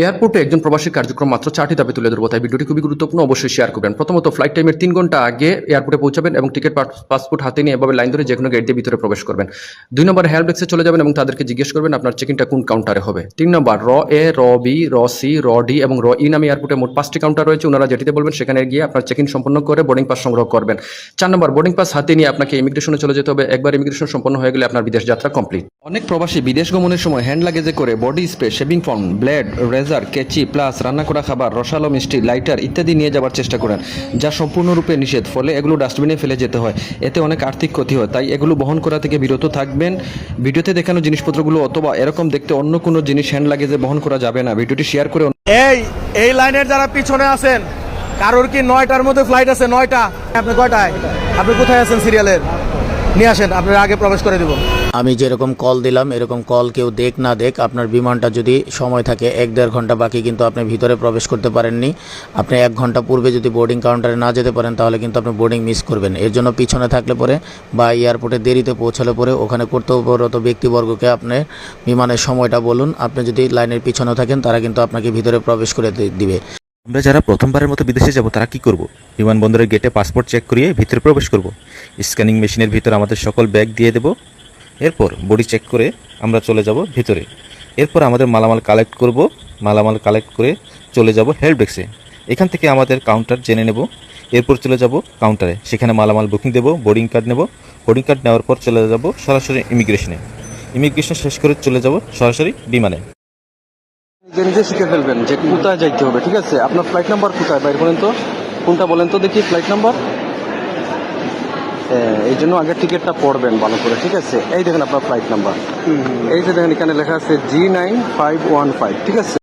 এয়ারপোর্টে একজন প্রবাসীর কার্যক্রম মাত্র 4টি ধাপে তুলে ধরবো, তাই ভিডিওটি খুবই গুরুত্বপূর্ণ, অবশ্যই শেয়ার করবেন। প্রথমত, ফ্লাইট টাইমের 3 ঘন্টা আগে এয়ারপোর্টে পৌঁছাবেন এবং টিকিট পাসপোর্ট হাতে নিয়ে এভাবে লাইন ধরে যে কোনো গেট দিয়ে ভিতরে প্রবেশ করবেন। 2 নম্বর, হেল্প ডেস্কে চলে যাবেন এবং তাদেরকে জিজ্ঞেস করবেন আপনার চেকিংটা কোন কাউন্টারে হবে। 3 নম্বর, র এ, র বি, র সি, র ডি এবং র ই নামে এয়ারপোর্টে মোট 5টি কাউন্টার রয়েছে। ওনারা যেটিতে বলবেন সেখানে গিয়ে আপনার চেকিং সম্পন্ন করে বোর্ডিং পাস সংগ্রহ করবেন। 4 নম্বর, বোর্ডিং পাস হাতে নিয়ে আপনাকে ইমিগ্রেশনে চলে যেতে হবে। একবার ইমিগ্রেশন সম্পন্ন হয়ে গেলে আপনার বিদেশ যাত্রা কমপ্লিট। অনেক প্রবাসী বিদেশ গমনের সময় হ্যান্ড লাগেজে করে body spray, shaving foam, blade, razor, কেচি, প্লাস রান্না করা খাবার, রসালো মিষ্টি, লাইটার ইত্যাদি নিয়ে যাওয়ার চেষ্টা করেন, যা সম্পূর্ণরূপে নিষেধ। ফলে এগুলো ডাস্টবিনে ফেলে যেতে হয়, এতে অনেক আর্থিক ক্ষতি হয়। তাই এগুলো বহন করা থেকে বিরত থাকবেন। ভিডিওতে দেখানো জিনিসপত্রগুলো অথবা এরকম দেখতে অন্য কোনো জিনিস হ্যান্ড লাগেজে বহন করা যাবে না। ভিডিওটি শেয়ার করে এই লাইনের যারা পিছনে আছেন, কারোর কি 9টার মধ্যে ফ্লাইট আছে? 9টা। আপনি কয়টায়? আপনি কোথায় আছেন সিরিয়ালের? নিয়ে আসেন, আপনার আগে প্রবেশ করে দেব। আমি যেরকম কল দিলাম এরকম কল কেউ দেখ না দেখ, আপনার বিমানটা যদি সময় থাকে 1-1.5 ঘন্টা বাকি কিন্তু আপনি ভিতরে প্রবেশ করতে পারেননি। আপনি 1 ঘন্টা পূর্বে যদি বোর্ডিং কাউন্টারে না যেতে পারেন তাহলে কিন্তু আপনি বোর্ডিং মিস করবেন। এর জন্য পিছনে থাকলে পরে বা এয়ারপোর্টে দেরিতে পৌঁছালে পরে ওখানে কর্তব্যরত ব্যক্তিবর্গকে আপনার বিমানের সময়টা বলুন। আপনি যদি লাইনের পিছনে থাকেন তারা কিন্তু আপনাকে ভিতরে প্রবেশ করে দিবে। আমরা যারা প্রথমবারের মতো বিদেশে যাব তারা কি করব? বিমানবন্দরের গেটে পাসপোর্ট চেক করিয়ে ভিতরে প্রবেশ করব। স্ক্যানিং মেশিনের ভিতরে আমাদের সকল ব্যাগ দিয়ে দেব। এরপর বডি চেক করে আমরা চলে যাব ভিতরে। এরপর আমাদের মালামাল কালেক্ট করব। মালামাল কালেক্ট করে চলে যাব হেল্প ডেস্কে। এখান থেকে আমাদের কাউন্টার জেনে নেব। এরপর চলে যাব কাউন্টারে, সেখানে মালামাল বুকিং দেব, বোর্ডিং কার্ড নেব। বোর্ডিং কার্ড নেওয়ার পর চলে যাব সরাসরি ইমিগ্রেশনে। ইমিগ্রেশন শেষ করে চলে যাব সরাসরি বিমানে। নিজে শিখে ফেলবেন যে কোথায় যাইতে হবে। ঠিক আছে, আপনার ফ্লাইট নাম্বার কোথায় বাইর বলেন তো, কোনটা বলেন তো দেখি ফ্লাইট নাম্বার। এই জন্য আগে টিকিটটা পড়বেন ভালো করে। ঠিক আছে, এই দেখেন আপনার ফ্লাইট নাম্বার, এই যে দেখেন এখানে লেখা আছে G9515। ঠিক আছে।